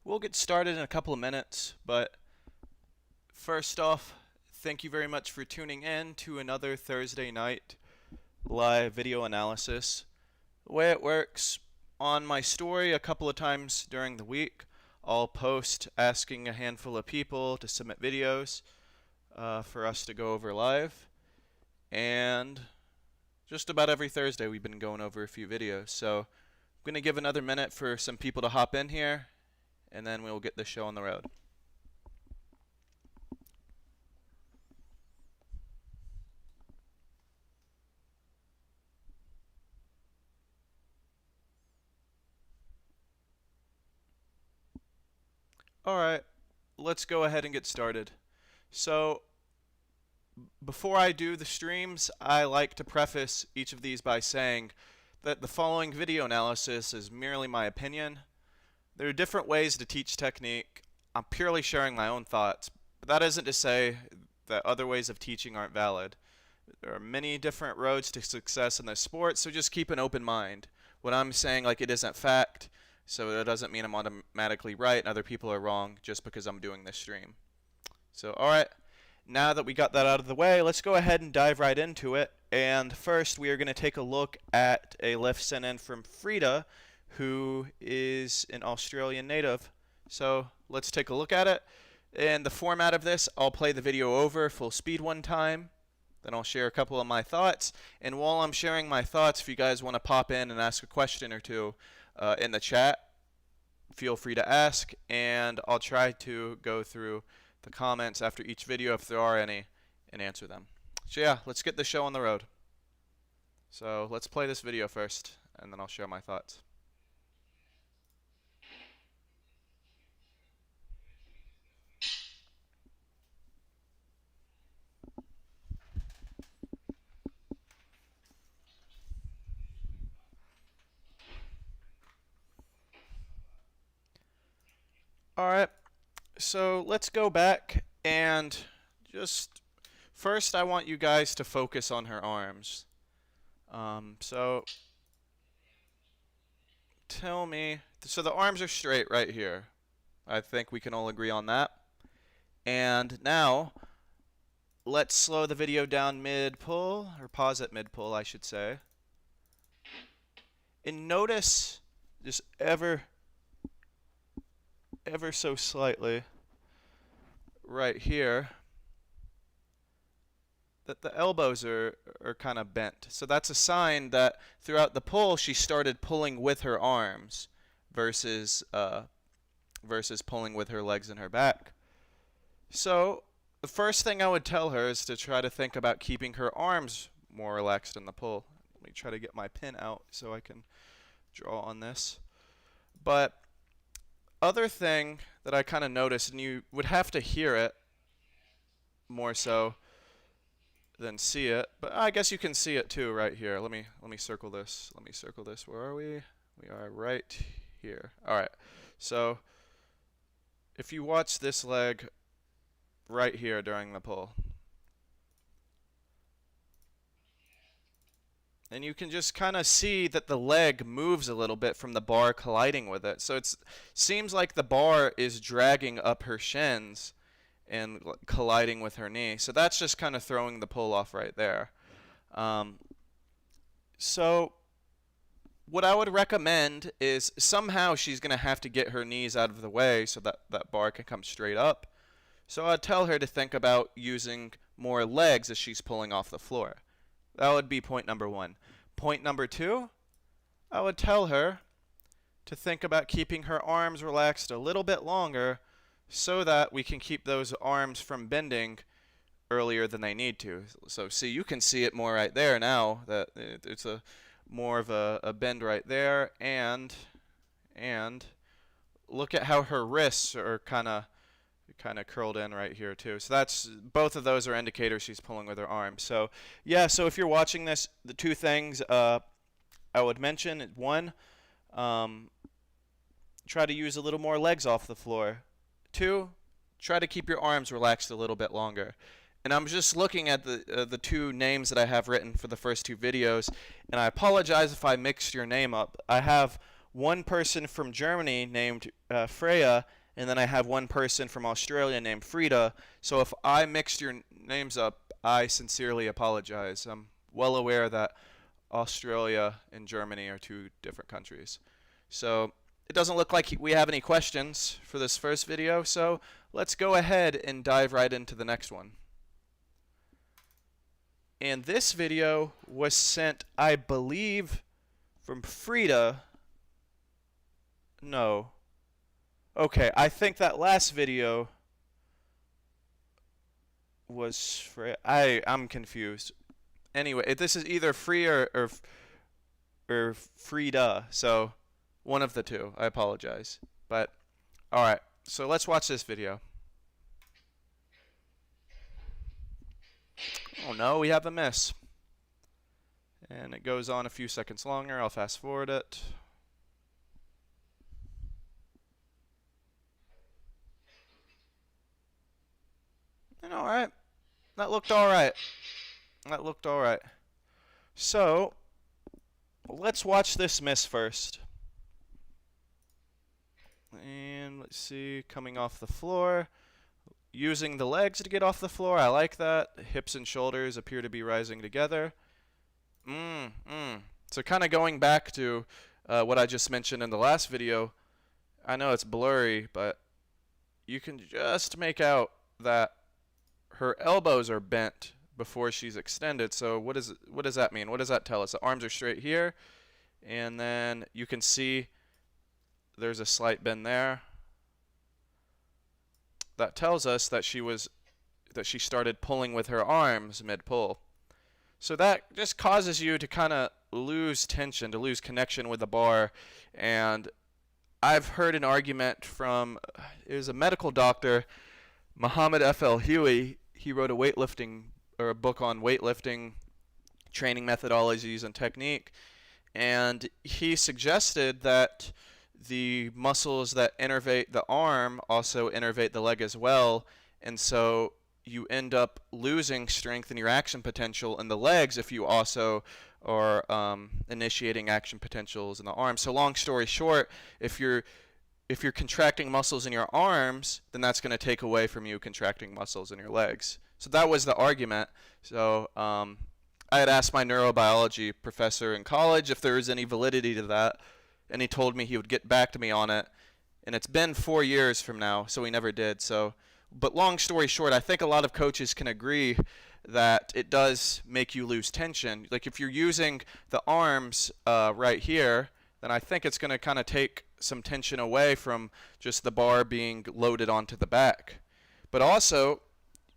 We'll get started in a couple of minutes, but first off, thank you very much for tuning in to another Thursday night live video analysis. The way it works, on my story a couple of times during the week, I'll post asking a handful of people to submit videos for us to go over live. And just about every Thursday we've been going over a few videos. So I'm going to give another minute for some people to hop in here, and then we'll get the show on the road. Alright, let's go ahead and get started. So, before I do the streams, I like to preface each of these by saying that the following video analysis is merely my opinion. There are different ways to teach technique. I'm purely sharing my own thoughts, but that isn't to say that other ways of teaching aren't valid. There are many different roads to success in this sport, so just keep an open mind. What I'm saying, it isn't fact, so that doesn't mean I'm automatically right and other people are wrong just because I'm doing this stream. So, alright, now that we got that out of the way, let's go ahead and dive right into it. And first, we are going to take a look at a lift sent in from Freida, who is an Australian native. So, let's take a look at it. In the format of this, I'll play the video over full speed one time. Then I'll share a couple of my thoughts. And while I'm sharing my thoughts, if you guys want to pop in and ask a question or two in the chat, feel free to ask. And I'll try to go through the comments after each video, if there are any, and answer them. So yeah, let's get the show on the road. So let's play this video first, and then I'll share my thoughts. Alright, so let's go back and just first I want you guys to focus on her arms. So tell me, so the arms are straight right here. I think we can all agree on that. And now let's slow the video down mid-pull, or pause at mid-pull I should say. And notice just ever so slightly right here that the elbows are kind of bent. So that's a sign that throughout the pull she started pulling with her arms versus pulling with her legs and her back. So the first thing I would tell her is to try to think about keeping her arms more relaxed in the pull. Let me try to get my pin out so I can draw on this. But other thing that I kind of noticed, and you would have to hear it more so than see it, but I guess you can see it too right here. Let me circle this. Let me circle this. Where are we? We are right here. All right. So if you watch this leg right here during the pull, and you can just kind of see that the leg moves a little bit from the bar colliding with it. So it seems like the bar is dragging up her shins and colliding with her knee. So that's just kind of throwing the pull off right there. So what I would recommend is somehow she's going to have to get her knees out of the way so that that bar can come straight up. So I'd tell her to think about using more legs as she's pulling off the floor. That would be point number one. Point number two, I would tell her to think about keeping her arms relaxed a little bit longer so that we can keep those arms from bending earlier than they need to. So see, you can see it more right there now, that it's a more of a bend right there, and look at how her wrists are kind of curled in right here too. So that's, both of those are indicators she's pulling with her arms. So yeah, so if you're watching this, the two things I would mention, one, try to use a little more legs off the floor. Two, try to keep your arms relaxed a little bit longer. And I'm just looking at the two names that I have written for the first two videos, and I apologize if I mixed your name up. I have one person from Germany named Freida, and then I have one person from Australia named Freida. So if I mixed your names up, I sincerely apologize. I'm well aware that Australia and Germany are two different countries. So it doesn't look like we have any questions for this first video, so let's go ahead and dive right into the next one. And this video was sent, I believe, from Freida. No. Okay, I think that last video was for I'm confused. Anyway, this is either Free or Freida, so one of the two. I apologize. But alright, so let's watch this video. Oh no, we have a miss. And it goes on a few seconds longer. I'll fast forward it. And alright. That looked alright. That looked alright. So, let's watch this miss first. And let's see, coming off the floor. Using the legs to get off the floor, I like that. Hips and shoulders appear to be rising together. So kind of going back to what I just mentioned in the last video, I know it's blurry, but you can just make out that her elbows are bent before she's extended. So what does that mean? What does that tell us? The arms are straight here, and then you can see there's a slight bend there. That tells us that she started pulling with her arms mid-pull. So that just causes you to kind of lose tension, to lose connection with the bar. And I've heard an argument from, it was a medical doctor, Muhammad F.L. Huey. He wrote a book on weightlifting, training methodologies and technique. And he suggested that the muscles that innervate the arm also innervate the leg as well, and so you end up losing strength in your action potential in the legs if you also are initiating action potentials in the arm. So long story short, if you're contracting muscles in your arms, then that's going to take away from you contracting muscles in your legs. So that was the argument. So I had asked my neurobiology professor in college if there was any validity to that, and he told me he would get back to me on it. And it's been 4 years from now, so he never did. So, but long story short, I think a lot of coaches can agree that it does make you lose tension. Like if you're using the arms right here, then I think it's going to kind of take some tension away from just the bar being loaded onto the back. But also,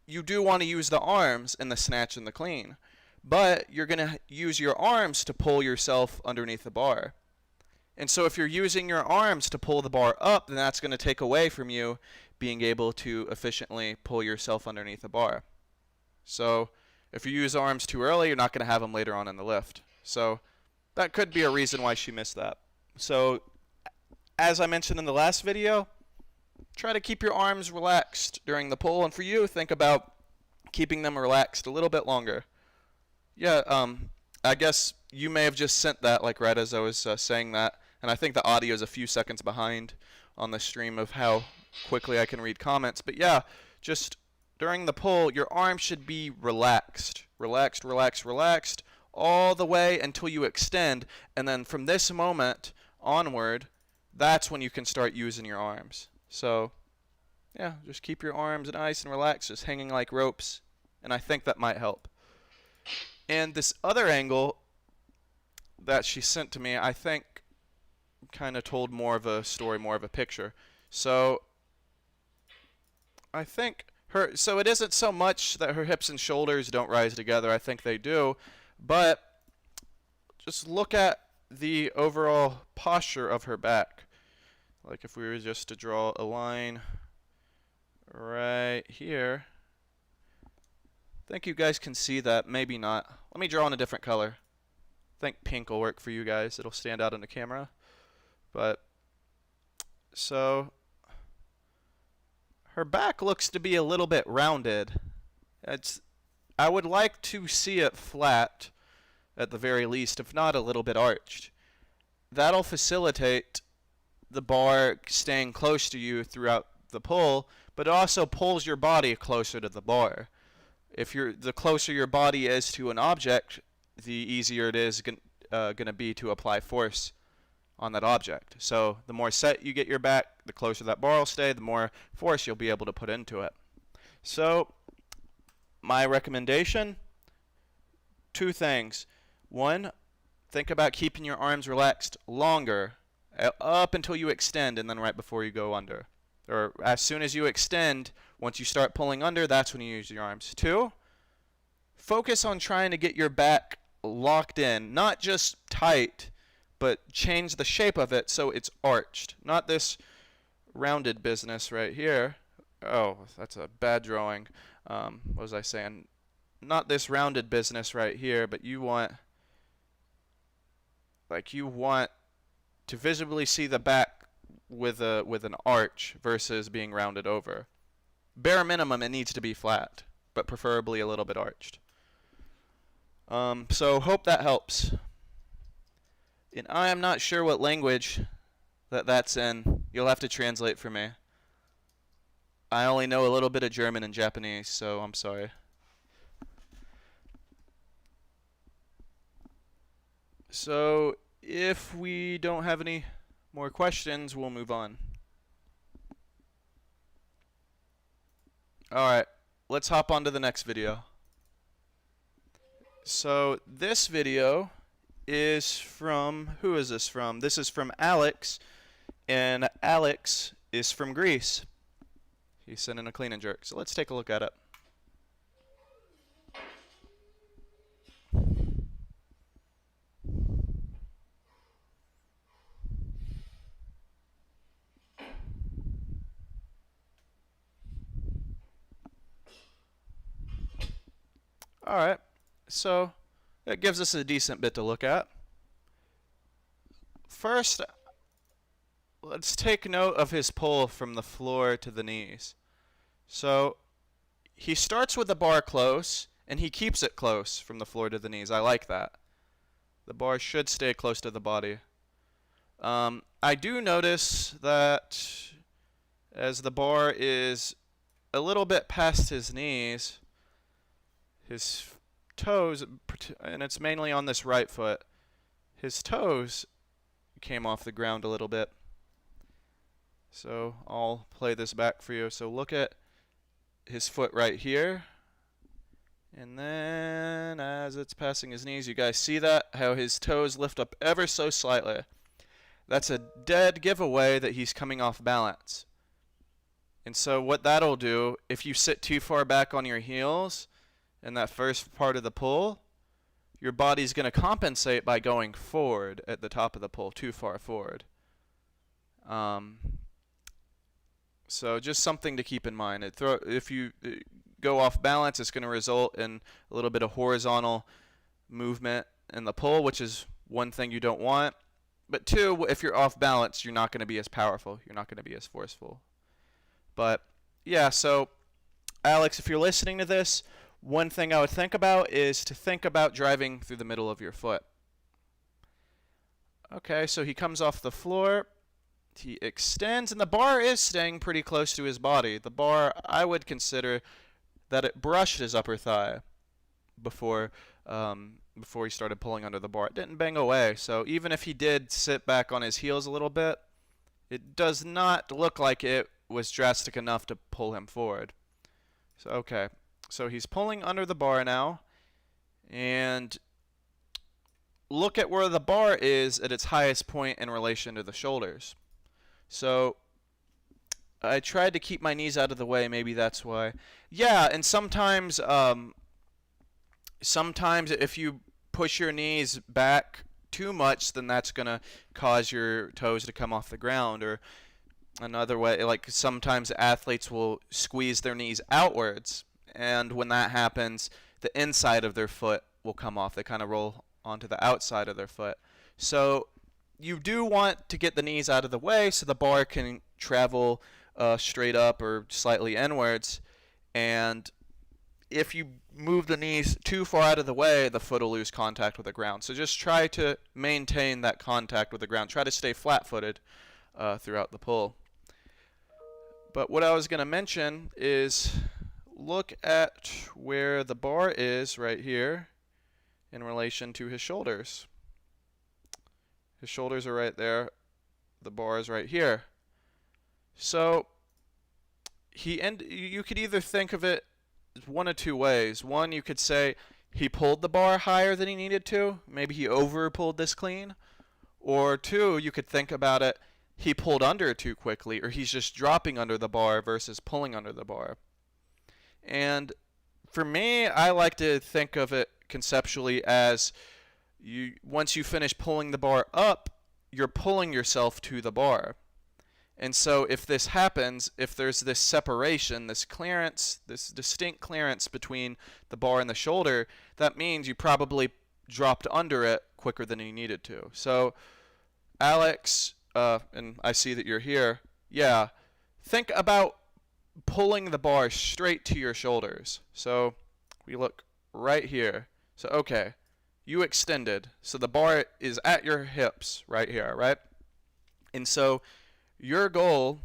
you do want to use the arms in the snatch and the clean. But you're going to use your arms to pull yourself underneath the bar. And so if you're using your arms to pull the bar up, then that's going to take away from you being able to efficiently pull yourself underneath the bar. So if you use arms too early, you're not going to have them later on in the lift. So that could be a reason why she missed that. So as I mentioned in the last video, try to keep your arms relaxed during the pull. And for you, think about keeping them relaxed a little bit longer. Yeah, I guess you may have just sent that like right as I was saying that. And I think the audio is a few seconds behind on the stream of how quickly I can read comments. But yeah, just during the pull, your arm should be relaxed. Relaxed, relaxed, relaxed all the way until you extend. And then from this moment onward, that's when you can start using your arms. So yeah, just keep your arms nice and relaxed, just hanging like ropes. And I think that might help. And this other angle that she sent to me, I think kind of told more of a story, more of a picture. So I think so it isn't so much that her hips and shoulders don't rise together. I think they do. But just look at the overall posture of her back. Like if we were just to draw a line right here. I think you guys can see that. Maybe not. Let me draw in a different color. I think pink will work for you guys. It'll stand out in the camera. But so her back looks to be a little bit rounded. I would like to see it flat at the very least, if not a little bit arched. That'll facilitate the bar staying close to you throughout the pull, but it also pulls your body closer to the bar. The closer your body is to an object, the easier it is going to be to apply force on that object. So the more set you get your back, the closer that bar will stay, the more force you'll be able to put into it. So my recommendation, two things. One, think about keeping your arms relaxed longer, up until you extend and then right before you go under. Or as soon as you extend, once you start pulling under, that's when you use your arms. Two, focus on trying to get your back locked in, not just tight, but change the shape of it so it's arched. Not this rounded business right here. Oh, that's a bad drawing. What was I saying? Not this rounded business right here, but you want to visibly see the back with an arch versus being rounded over. Bare minimum, it needs to be flat, but preferably a little bit arched. So hope that helps. And I am not sure what language that's in. You'll have to translate for me. I only know a little bit of German and Japanese, so I'm sorry. So if we don't have any more questions, we'll move on. Alright, let's hop on to the next video. So this video is from, who is this from? This is from Alex, and Alex is from Greece. He sent in a clean and jerk, so let's take a look at it. Alright, so that gives us a decent bit to look at. First, let's take note of his pull from the floor to the knees. So he starts with the bar close, and he keeps it close from the floor to the knees. I like that. The bar should stay close to the body. I do notice that as the bar is a little bit past his knees, his toes, and it's mainly on this right foot, his toes came off the ground a little bit. So I'll play this back for you. So look at his foot right here. And then as it's passing his knees, you guys see that? How his toes lift up ever so slightly. That's a dead giveaway that he's coming off balance. And so what that'll do, if you sit too far back on your heels in that first part of the pull, your body's going to compensate by going forward at the top of the pull, too far forward. So just something to keep in mind. If you go off balance, it's going to result in a little bit of horizontal movement in the pull, which is one thing you don't want. But two, if you're off balance, you're not going to be as powerful. You're not going to be as forceful. But yeah, so Alex, if you're listening to this, one thing I would think about is to think about driving through the middle of your foot. Okay, so he comes off the floor. He extends, and the bar is staying pretty close to his body. The bar, I would consider that it brushed his upper thigh before he started pulling under the bar. It didn't bang away, so even if he did sit back on his heels a little bit, it does not look like it was drastic enough to pull him forward. So, okay. So he's pulling under the bar now, and look at where the bar is at its highest point in relation to the shoulders. So I tried to keep my knees out of the way. Maybe that's why. Yeah, and sometimes if you push your knees back too much, then that's going to cause your toes to come off the ground. Or another way, like sometimes athletes will squeeze their knees outwards, and when that happens, the inside of their foot will come off. They kind of roll onto the outside of their foot. So you do want to get the knees out of the way so the bar can travel straight up or slightly inwards. And if you move the knees too far out of the way, the foot will lose contact with the ground. So just try to maintain that contact with the ground. Try to stay flat-footed. throughout the pull. But what I was going to mention is look at where the bar is right here in relation to his shoulders. His shoulders are right there. The bar is right here. So you could either think of it one of two ways. One, you could say he pulled the bar higher than he needed to. Maybe he over pulled this clean. Or two, you could think about it, he pulled under too quickly, or he's just dropping under the bar versus pulling under the bar. And for me, I like to think of it conceptually as once you finish pulling the bar up, you're pulling yourself to the bar. And so if this happens, if there's this separation, this clearance, this distinct clearance between the bar and the shoulder, that means you probably dropped under it quicker than you needed to. So Alex, and I see that you're here, yeah, think about pulling the bar straight to your shoulders. So we look right here. So okay, you extended. So the bar is at your hips right here, right? And so your goal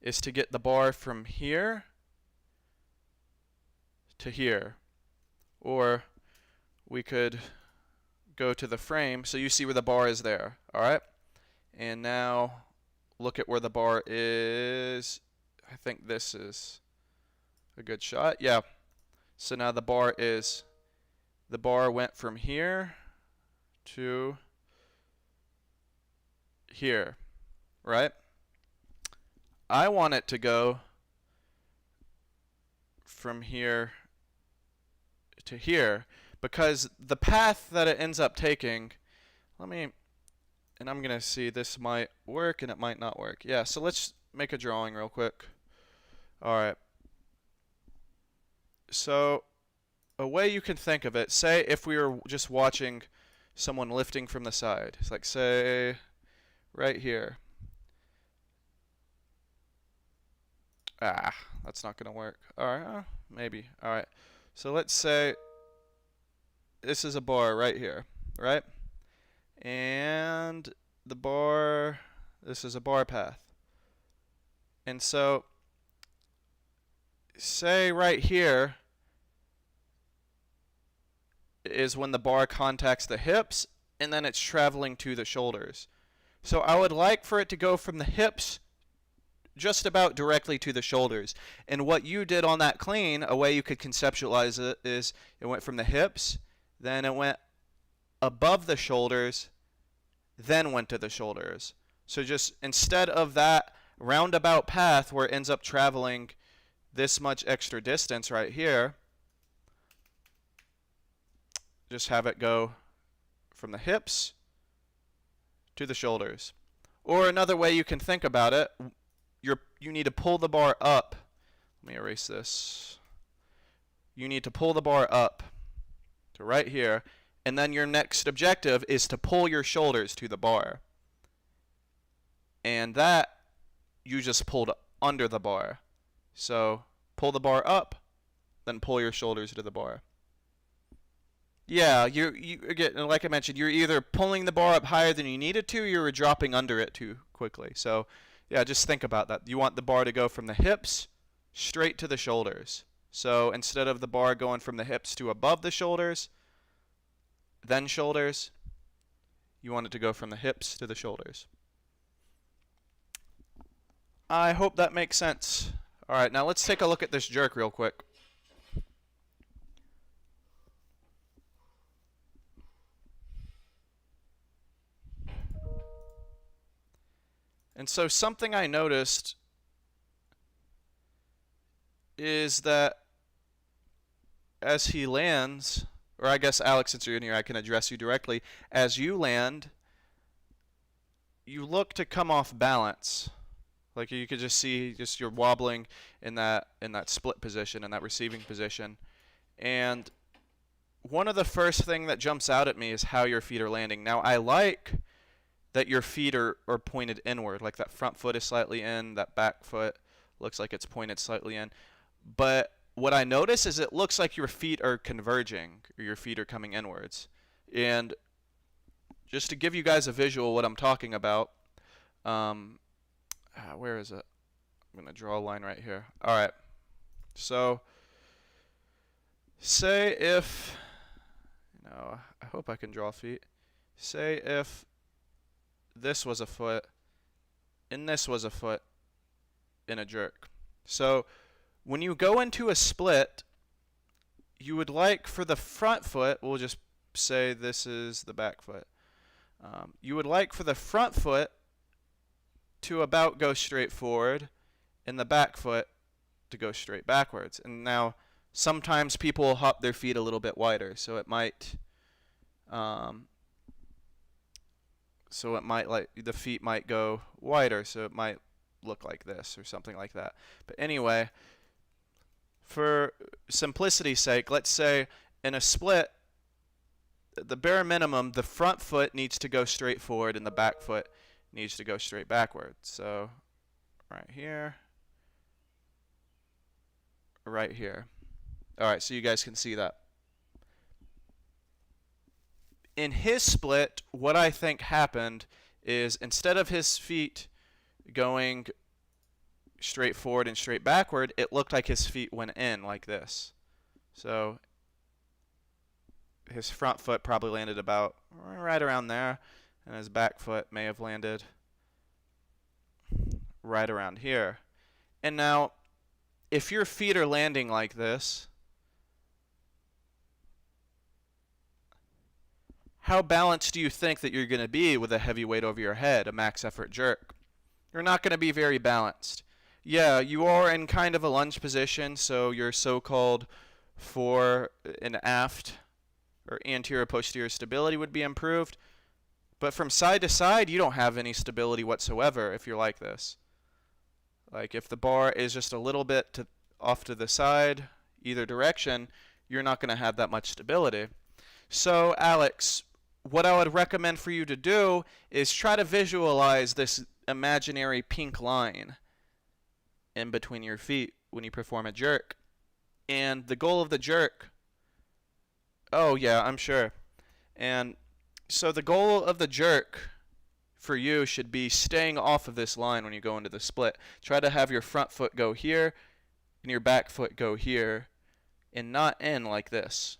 is to get the bar from here to here. Or we could go to the frame. So you see where the bar is there, all right? And now look at where the bar is. I think this is a good shot. Yeah. So now the bar went from here to here, right? I want it to go from here to here because the path that it ends up taking, and I'm going to see this might work and it might not work. Yeah, so let's make a drawing real quick. All right. So a way you can think of it, say if we were just watching someone lifting from the side. It's like, say, right here. That's not going to work. All right, maybe. All right. So let's say this is a bar right here, right? And the bar, this is a bar path. And so say right here is when the bar contacts the hips and then it's traveling to the shoulders. So I would like for it to go from the hips just about directly to the shoulders. And what you did on that clean, a way you could conceptualize it is it went from the hips, then it went above the shoulders, then went to the shoulders. So just instead of that roundabout path where it ends up traveling this much extra distance right here, just have it go from the hips to the shoulders. Or another way you can think about it, you need to pull the bar up. Let me erase this. You need to pull the bar up to right here, and then your next objective is to pull your shoulders to the bar. And that you just pulled under the bar. So pull the bar up, then pull your shoulders to the bar. Yeah, you again, like I mentioned, you're either pulling the bar up higher than you needed to, or you're dropping under it too quickly. So yeah, just think about that. You want the bar to go from the hips straight to the shoulders. So instead of the bar going from the hips to above the shoulders, then shoulders, you want it to go from the hips to the shoulders. I hope that makes sense. All right, now let's take a look at this jerk real quick. And so something I noticed is that as he lands, or I guess Alex, since you're in here, I can address you directly. As you land, you look to come off balance. Like you could just see, you're wobbling in that split position, in that receiving position. And one of the first thing that jumps out at me is how your feet are landing. Now I like that your feet are pointed inward, like that front foot is slightly in, that back foot looks like it's pointed slightly in. But what I notice is it looks like your feet are converging, or your feet are coming inwards. And just to give you guys a visual what I'm talking about, Where is it? I'm going to draw a line right here. All right. So say if, I hope I can draw feet. Say if this was a foot and this was a foot in a jerk. So when you go into a split, you would like for the front foot, we'll just say this is the back foot. You would like for the front foot to about go straight forward and the back foot to go straight backwards. And now sometimes people will hop their feet a little bit wider, so it might like the feet might go wider, so it might look like this or something like that. But anyway, for simplicity's sake, let's say in a split, the bare minimum, the front foot needs to go straight forward and the back foot needs to go straight backward. So right here, right here. All right, so you guys can see that. In his split, what I think happened is instead of his feet going straight forward and straight backward, it looked like his feet went in like this. So his front foot probably landed about right around there, and his back foot may have landed right around here. And now, if your feet are landing like this, how balanced do you think that you're going to be with a heavy weight over your head, a max effort jerk? You're not going to be very balanced. Yeah, you are in kind of a lunge position, so your so-called fore and aft or anterior posterior stability would be improved. But from side to side, you don't have any stability whatsoever if you're like this. Like if the bar is just a little bit off to the side, either direction, you're not going to have that much stability. So Alex, what I would recommend for you to do is try to visualize this imaginary pink line in between your feet when you perform a jerk. And the goal of the jerk, oh yeah, I'm sure. And so the goal of the jerk for you should be staying off of this line when you go into the split. Try to have your front foot go here and your back foot go here and not in like this.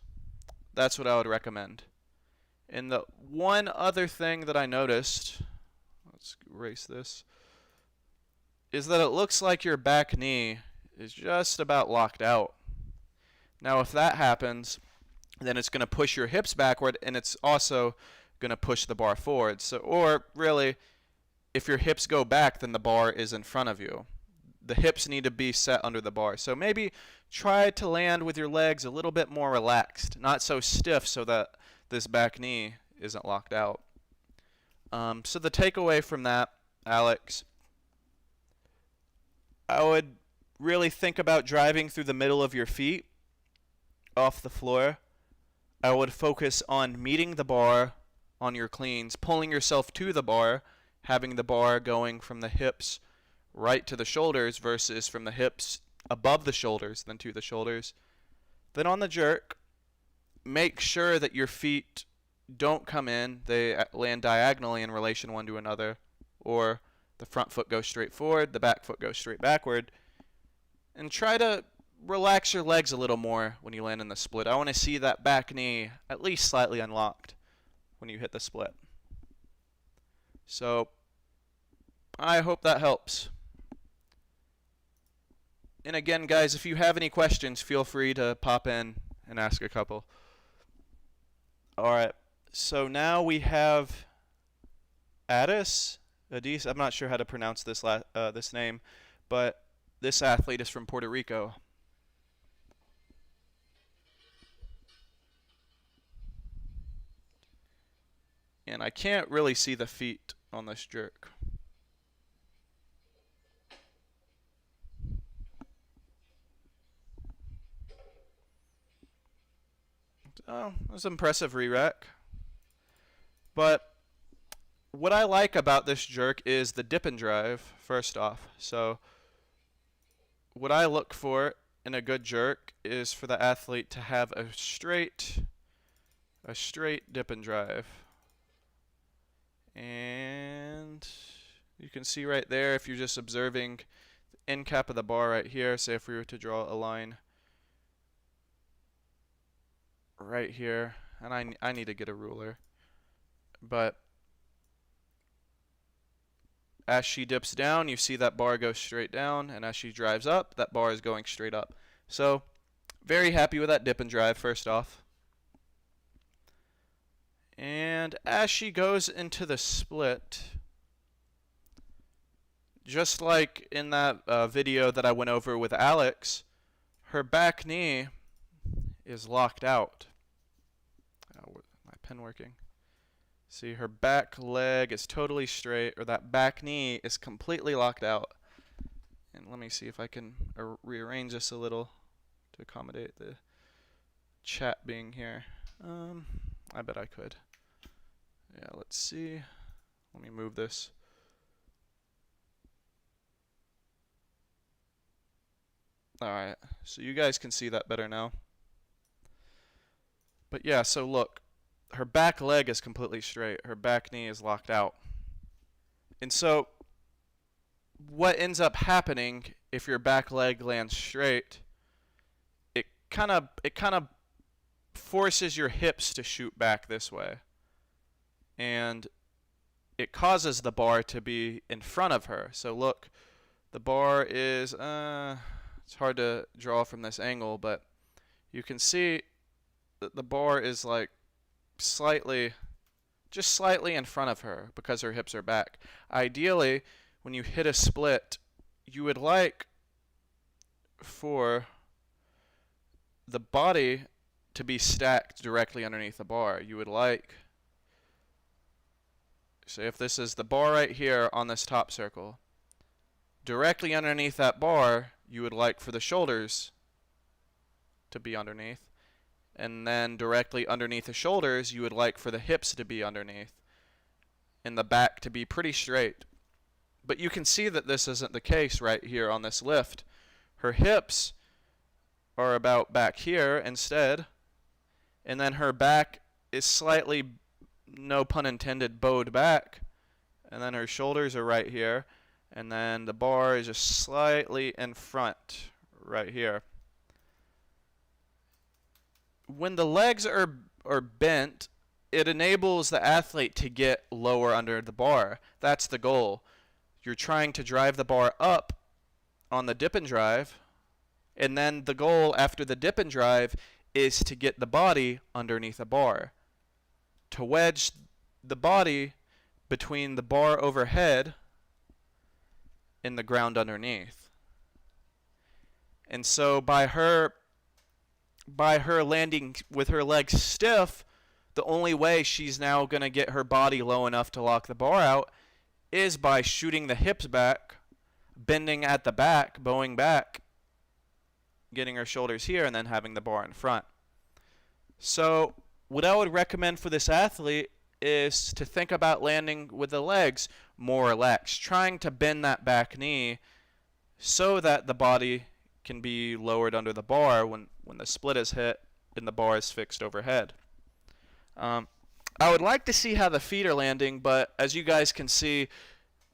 That's what I would recommend. And the one other thing that I noticed, let's erase this, is that it looks like your back knee is just about locked out. Now if that happens, then it's going to push your hips backward, and it's also going to push the bar forward. So, or really, if your hips go back, then the bar is in front of you. The hips need to be set under the bar. So maybe try to land with your legs a little bit more relaxed, not so stiff so that this back knee isn't locked out. So the takeaway from that, Alex, I would really think about driving through the middle of your feet off the floor. I would focus on meeting the bar on your cleans, pulling yourself to the bar, having the bar going from the hips right to the shoulders versus from the hips above the shoulders then to the shoulders. Then on the jerk, make sure that your feet don't come in. They land diagonally in relation one to another, or the front foot goes straight forward, the back foot goes straight backward. And try to relax your legs a little more when you land in the split. I want to see that back knee at least slightly unlocked when you hit the split. So I hope that helps. And again, guys, if you have any questions, feel free to pop in and ask a couple. All right, so now we have Adisa. I'm not sure how to pronounce this this name, but this athlete is from Puerto Rico. And I can't really see the feet on this jerk. Oh, it was an impressive re-rack. But what I like about this jerk is the dip and drive, first off. So what I look for in a good jerk is for the athlete to have a straight dip and drive. And You can see right there, if you're just observing the end cap of the bar right here, say if we were to draw a line right here, and I need to get a ruler, but as she dips down, you see that bar go straight down, and as she drives up, that bar is going straight up. So, very happy with that dip and drive, first off. And as she goes into the split, just like in that video that I went over with Alex, her back knee is locked out. My pen working? See, her back leg is totally straight, or that back knee is completely locked out. And let me see if I can rearrange this a little to accommodate the chat being here. I bet I could. Yeah, let's see. Let me move this. Alright, so you guys can see that better now. But yeah, so look, her back leg is completely straight. Her back knee is locked out. And so what ends up happening if your back leg lands straight, it kind of forces your hips to shoot back this way. And it causes the bar to be in front of her. So look, the bar is it's hard to draw from this angle, but you can see that the bar is like just slightly in front of her because her hips are back. Ideally, when you hit a split, you would like for the body to be stacked directly underneath the bar. You would like, say if this is the bar right here on this top circle, directly underneath that bar, you would like for the shoulders to be underneath. And then directly underneath the shoulders, you would like for the hips to be underneath and the back to be pretty straight. But you can see that this isn't the case right here on this lift. Her hips are about back here instead, and then her back is slightly, no pun intended, bowed back, and then her shoulders are right here, and then the bar is just slightly in front right here. When the legs are bent, it enables the athlete to get lower under the bar. That's the goal. You're trying to drive the bar up on the dip and drive, and then the goal after the dip and drive is to get the body underneath the bar, to wedge the body between the bar overhead and the ground underneath. And so by her landing with her legs stiff, the only way she's now going to get her body low enough to lock the bar out is by shooting the hips back, bending at the back, bowing back, getting her shoulders here, and then having the bar in front. So what I would recommend for this athlete is to think about landing with the legs more relaxed, trying to bend that back knee so that the body can be lowered under the bar when the split is hit and the bar is fixed overhead. I would like to see how the feet are landing, but as you guys can see,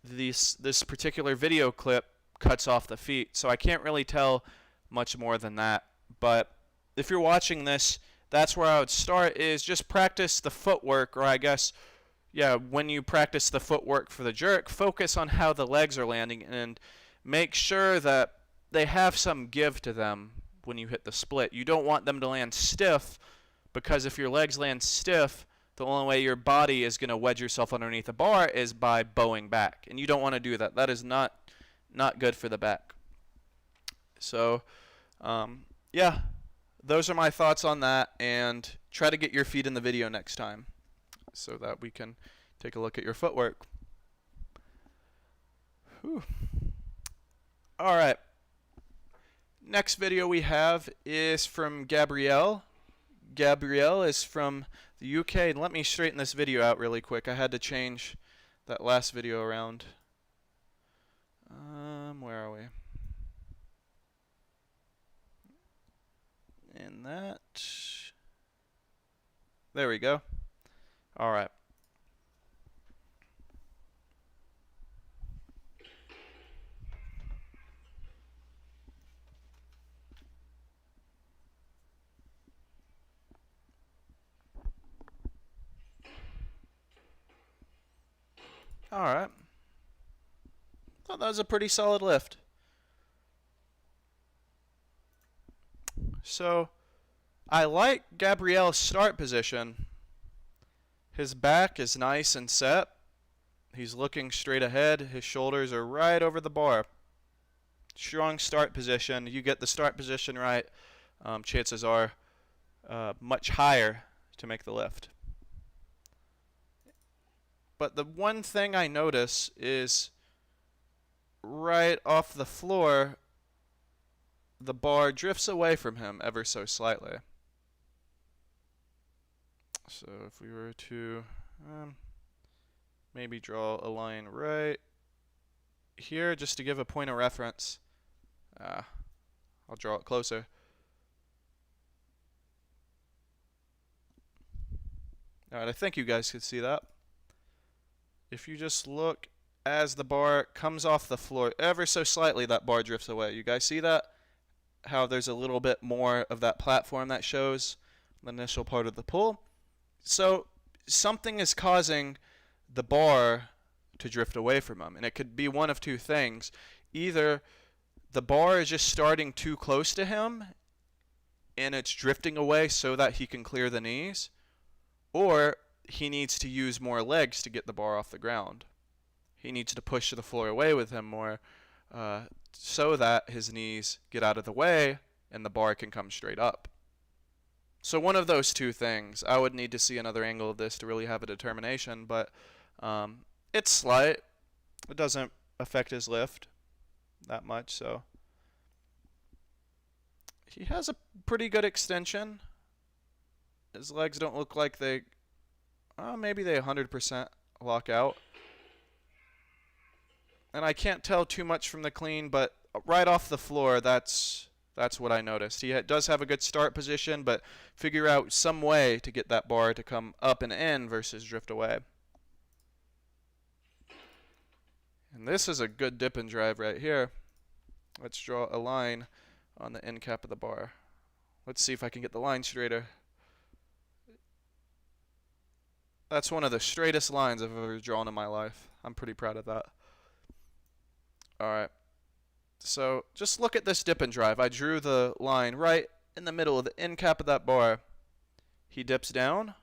this particular video clip cuts off the feet, so I can't really tell much more than that. But if you're watching this, that's where I would start, is just practice the footwork, or I guess, yeah, when you practice the footwork for the jerk, focus on how the legs are landing and make sure that they have some give to them when you hit the split. You don't want them to land stiff, because if your legs land stiff, the only way your body is going to wedge yourself underneath the bar is by bowing back. And you don't want to do that. That is not good for the back. So, yeah, those are my thoughts on that. And try to get your feet in the video next time so that we can take a look at your footwork. Whew. All right. Next video we have is from Gabrielle. Gabrielle is from the UK. And let me straighten this video out really quick. I had to change that last video around. Where are we? And that. There we go. All right. Alright. Thought that was a pretty solid lift. So, I like Gabrielle's start position. His back is nice and set. He's looking straight ahead. His shoulders are right over the bar. Strong start position. You get the start position right, chances are much higher to make the lift. But the one thing I notice is right off the floor, the bar drifts away from him ever so slightly. So if we were to maybe draw a line right here just to give a point of reference, I'll draw it closer. Alright, I think you guys could see that. If you just look as the bar comes off the floor, ever so slightly that bar drifts away. You guys see that? How there's a little bit more of that platform that shows the initial part of the pull. So something is causing the bar to drift away from him, and it could be one of two things. Either the bar is just starting too close to him and it's drifting away so that he can clear the knees, or he needs to use more legs to get the bar off the ground. He needs to push the floor away with him more so that his knees get out of the way and the bar can come straight up. So one of those two things. I would need to see another angle of this to really have a determination, but it's slight. It doesn't affect his lift that much, so he has a pretty good extension. His legs don't look like they maybe they 100% lock out. And I can't tell too much from the clean, but right off the floor, that's what I noticed. He does have a good start position, but figure out some way to get that bar to come up and in versus drift away. And this is a good dip and drive right here. Let's draw a line on the end cap of the bar. Let's see if I can get the line straighter. That's one of the straightest lines I've ever drawn in my life. I'm pretty proud of that. Alright, so just look at this dip and drive. I drew the line right in the middle of the end cap of that bar. He dips down.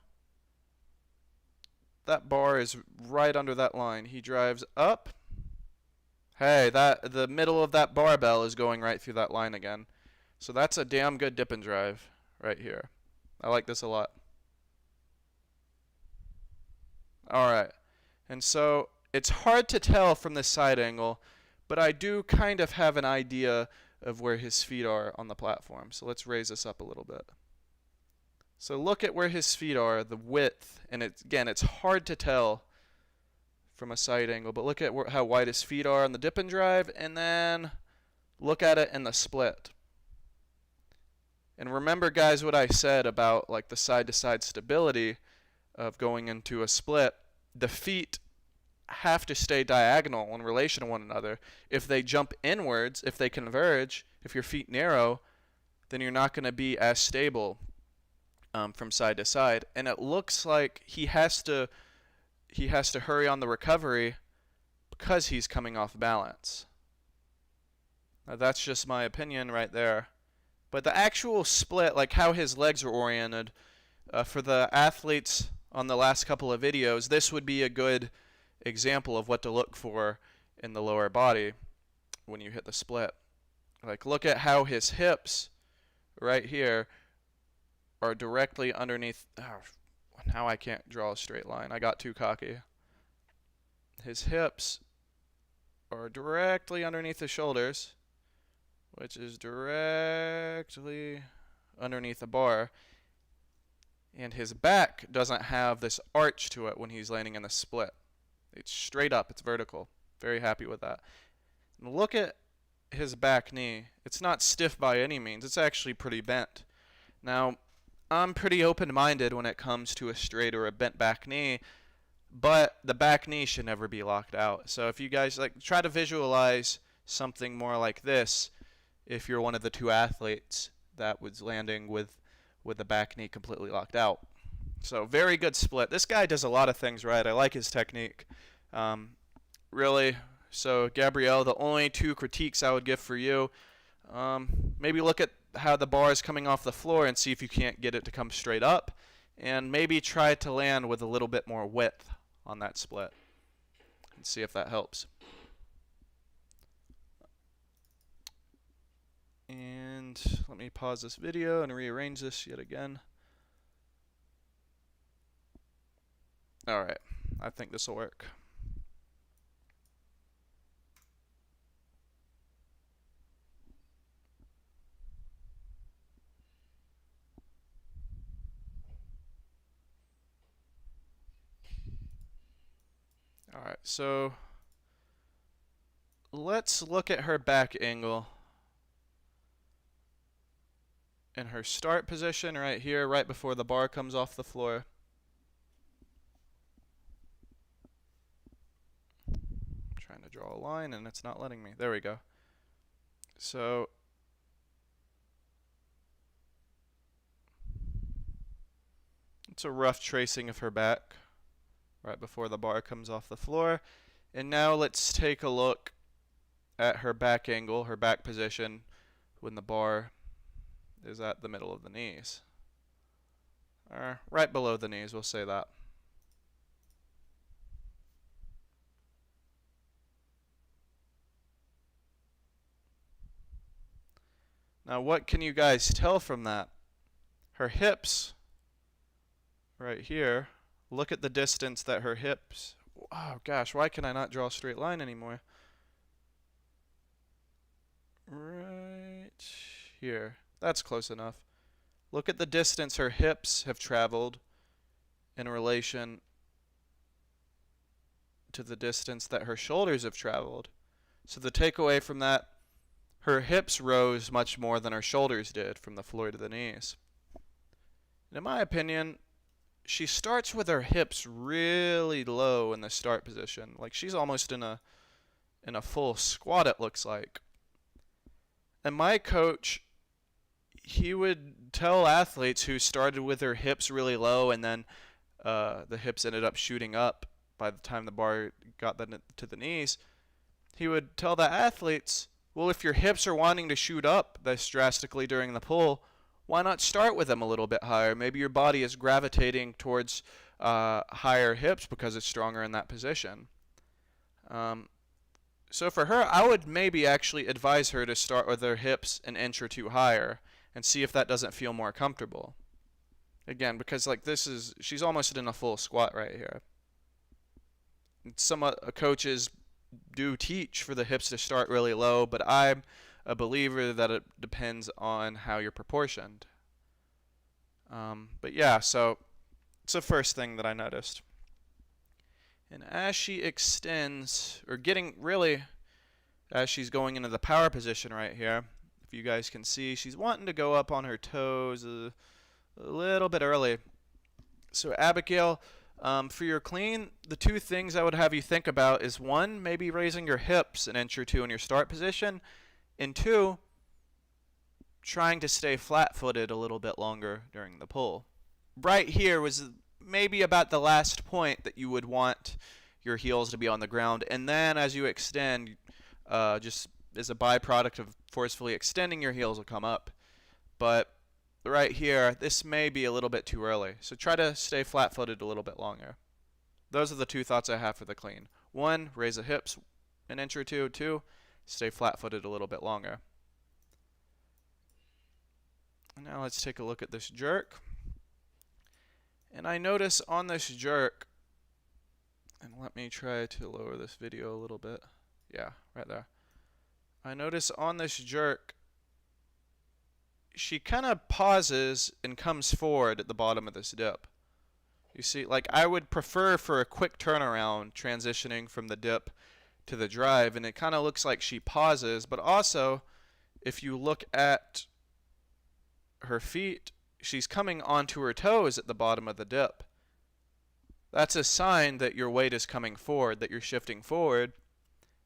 That bar is right under that line. He drives up. Hey, the middle of that barbell is going right through that line again. So that's a damn good dip and drive right here. I like this a lot. Alright, and so it's hard to tell from this side angle, but I do kind of have an idea of where his feet are on the platform. So let's raise this up a little bit. So look at where his feet are, the width, and again, it's hard to tell from a side angle, but look at how wide his feet are on the dip and drive, and then look at it in the split. And remember, guys, what I said about like the side-to-side stability of going into a split. The feet have to stay diagonal in relation to one another. If they jump inwards, if they converge, if your feet narrow, then you're not going to be as stable from side to side. And it looks like he has to hurry on the recovery because he's coming off balance. Now, that's just my opinion right there. But the actual split, like how his legs are oriented, for the athletes on the last couple of videos, this would be a good example of what to look for in the lower body when you hit the split. Like, look at how his hips right here are directly underneath. Now I can't draw a straight line. I got too cocky. His hips are directly underneath the shoulders, which is directly underneath the bar. And his back doesn't have this arch to it when he's landing in the split. It's straight up. It's vertical. Very happy with that. And look at his back knee. It's not stiff by any means. It's actually pretty bent. Now, I'm pretty open-minded when it comes to a straight or a bent back knee, but the back knee should never be locked out. So if you guys try to visualize something more like this, if you're one of the two athletes that was landing with the back knee completely locked out. So very good split. This guy does a lot of things right. I like his technique. Really, so Gabrielle, the only two critiques I would give for you, maybe look at how the bar is coming off the floor and see if you can't get it to come straight up, and maybe try to land with a little bit more width on that split and see if that helps. And let me pause this video and rearrange this yet again. Alright, I think this will work. Alright, so let's look at her back angle. In her start position right here, right before the bar comes off the floor. I'm trying to draw a line and it's not letting me. There we go. So it's a rough tracing of her back right before the bar comes off the floor. And now let's take a look at her back angle, her back position when the bar is at the middle of the knees. Or right below the knees, we'll say that. Now what can you guys tell from that? Her hips, right here, look at the distance that her hips, oh gosh, why can I not draw a straight line anymore? Right here, that's close enough. Look at the distance her hips have traveled in relation to the distance that her shoulders have traveled. So the takeaway from that, her hips rose much more than her shoulders did from the floor to the knees. And in my opinion, she starts with her hips really low in the start position. Like she's almost in a full squat, it looks like. And my coach, he would tell athletes who started with their hips really low and then the hips ended up shooting up by the time the bar got to the knees, he would tell the athletes, well, if your hips are wanting to shoot up this drastically during the pull, why not start with them a little bit higher? Maybe your body is gravitating towards higher hips because it's stronger in that position. So for her, I would maybe actually advise her to start with her hips an inch or two higher and see if that doesn't feel more comfortable. Again, because like she's almost in a full squat right here. Some coaches do teach for the hips to start really low, but I'm a believer that it depends on how you're proportioned. But yeah, so it's the first thing that I noticed. And as she extends, or as she's going into the power position right here, if you guys can see, she's wanting to go up on her toes a little bit early. So Abigail, for your clean, the two things I would have you think about is one, maybe raising your hips an inch or two in your start position, and two, trying to stay flat-footed a little bit longer during the pull. Right here was maybe about the last point that you would want your heels to be on the ground, and then as you extend, just as a byproduct of forcefully extending, your heels will come up. But right here, this may be a little bit too early, so try to stay flat-footed a little bit longer. Those are the two thoughts I have for the clean. One, raise the hips an inch or two. Two, stay flat-footed a little bit longer. Now let's take a look at this jerk. And I notice on this jerk, and let me try to lower this video a little bit. Yeah, right there. I notice on this jerk, she kind of pauses and comes forward at the bottom of this dip. You see, like I would prefer for a quick turnaround transitioning from the dip to the drive, and it kind of looks like she pauses, but also if you look at her feet, she's coming onto her toes at the bottom of the dip. That's a sign that your weight is coming forward, that you're shifting forward.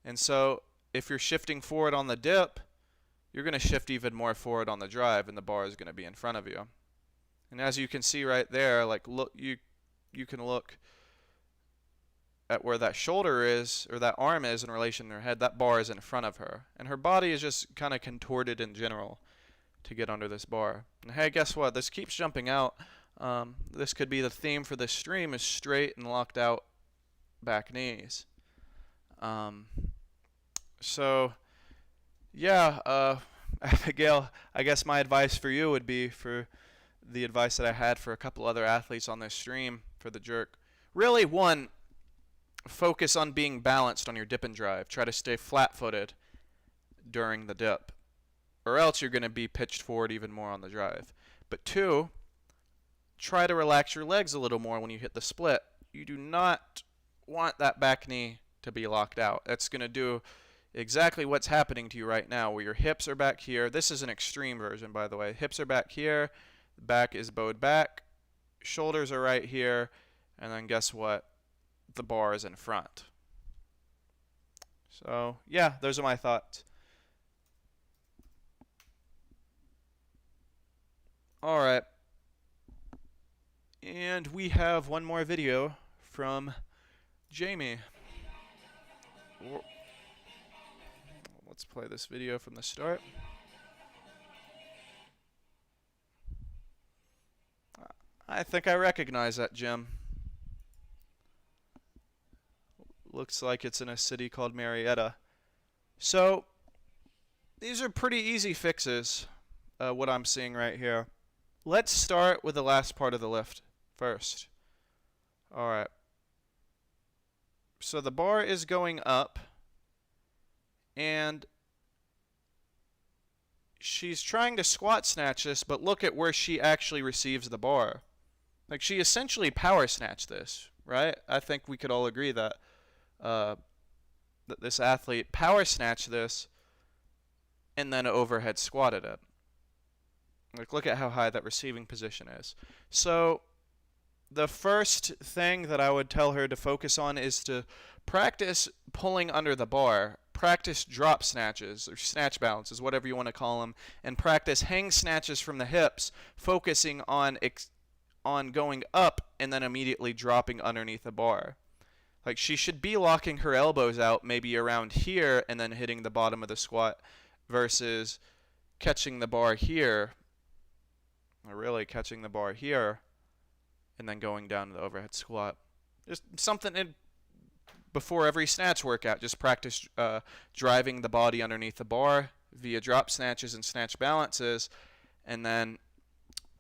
And so if you're shifting forward on the dip, you're going to shift even more forward on the drive, and the bar is going to be in front of you. And as you can see right there, like look, you can look at where that shoulder is, or that arm is in relation to her head, that bar is in front of her. And her body is just kind of contorted in general to get under this bar. And hey, guess what? This keeps jumping out. This could be the theme for this stream, is straight and locked out back knees. So, yeah, Abigail, I guess my advice for you would be for the advice that I had for a couple other athletes on this stream for the jerk. Really, one, focus on being balanced on your dip and drive. Try to stay flat-footed during the dip, or else you're going to be pitched forward even more on the drive. But two, try to relax your legs a little more when you hit the split. You do not want that back knee to be locked out. That's going to do exactly what's happening to you right now, where your hips are back here. This is an extreme version, by the way. Hips are back here, back is bowed back, shoulders are right here, and then guess what? The bar is in front. So, yeah, those are my thoughts. All right. And we have one more video from Jamie. Let's play this video from the start. I think I recognize that gym. Looks like it's in a city called Marietta. So, these are pretty easy fixes, what I'm seeing right here. Let's start with the last part of the lift first. Alright. So the bar is going up, and she's trying to squat snatch this, but look at where she actually receives the bar. Like, she essentially power snatched this, right? I think we could all agree that that this athlete power snatched this and then overhead squatted it. Like, look at how high that receiving position is. So the first thing that I would tell her to focus on is to practice pulling under the bar, practice drop snatches or snatch balances, whatever you want to call them, and practice hang snatches from the hips, focusing on going up and then immediately dropping underneath the bar. Like, she should be locking her elbows out maybe around here and then hitting the bottom of the squat versus catching the bar here, or really catching the bar here and then going down to the overhead squat. Just something before every snatch workout. Just practice driving the body underneath the bar via drop snatches and snatch balances, and then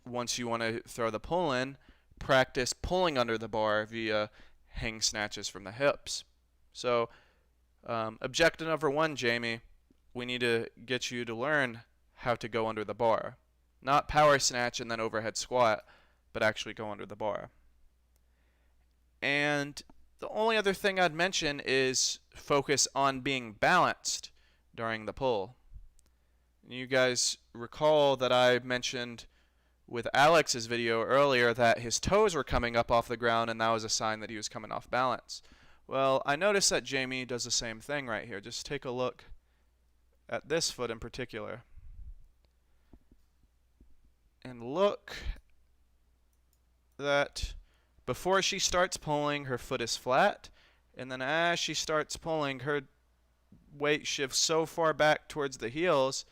once you want to throw the pull in, practice pulling under the bar via hang snatches from the hips. So objective number one, Jamie, we need to get you to learn how to go under the bar. Not power snatch and then overhead squat, but actually go under the bar. And the only other thing I'd mention is focus on being balanced during the pull. You guys recall that I mentioned with Alex's video earlier that his toes were coming up off the ground, and that was a sign that he was coming off balance. Well, I noticed that Jamie does the same thing right here. Just take a look at this foot in particular. And look that before she starts pulling, her foot is flat, and then as she starts pulling, her weight shifts so far back towards the heels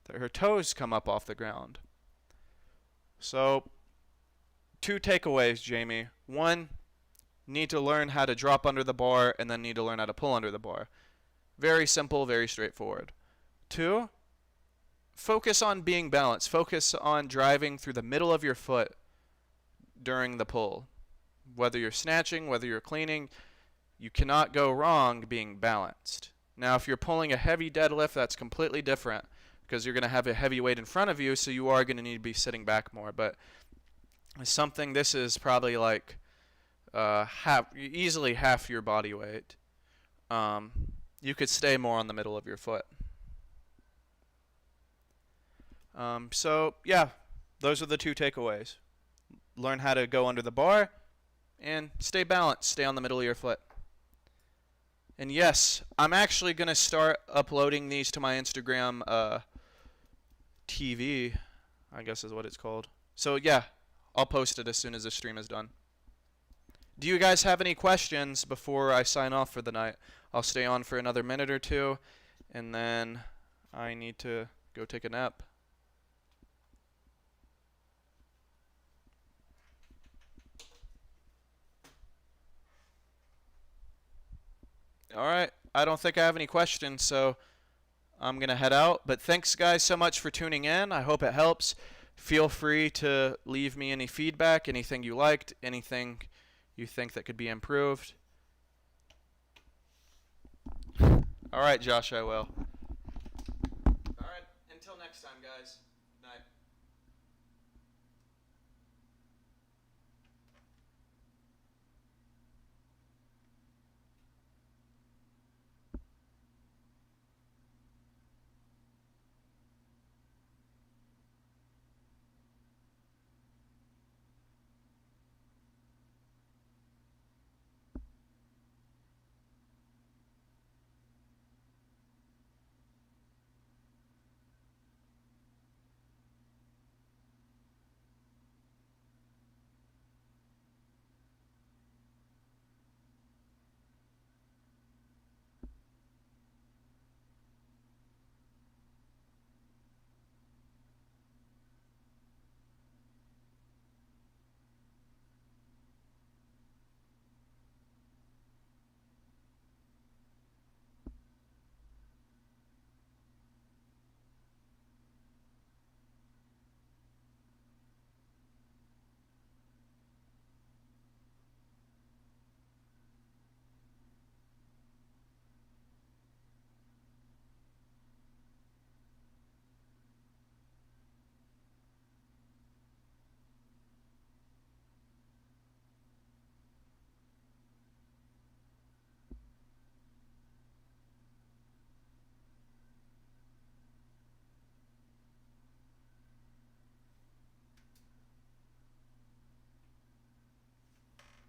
that her toes come up off the ground. So, two takeaways, Jamie. One, need to learn how to drop under the bar, and then need to learn how to pull under the bar. Very simple, very straightforward. Two, focus on being balanced. Focus on driving through the middle of your foot during the pull. Whether you're snatching, whether you're cleaning, you cannot go wrong being balanced. Now, if you're pulling a heavy deadlift, that's completely different, because you're going to have a heavy weight in front of you, so you are going to need to be sitting back more. But this is probably like easily half your body weight. You could stay more on the middle of your foot. So, yeah, those are the two takeaways. Learn how to go under the bar, and stay balanced. Stay on the middle of your foot. And yes, I'm actually going to start uploading these to my Instagram TV, I guess is what it's called. So yeah, I'll post it as soon as the stream is done. Do you guys have any questions before I sign off for the night? I'll stay on for another minute or two, and then I need to go take a nap. All right. I don't think I have any questions, so I'm going to head out. But thanks, guys, so much for tuning in. I hope it helps. Feel free to leave me any feedback, anything you liked, anything you think that could be improved. All right, Josh, I will. All right. Until next time, guys.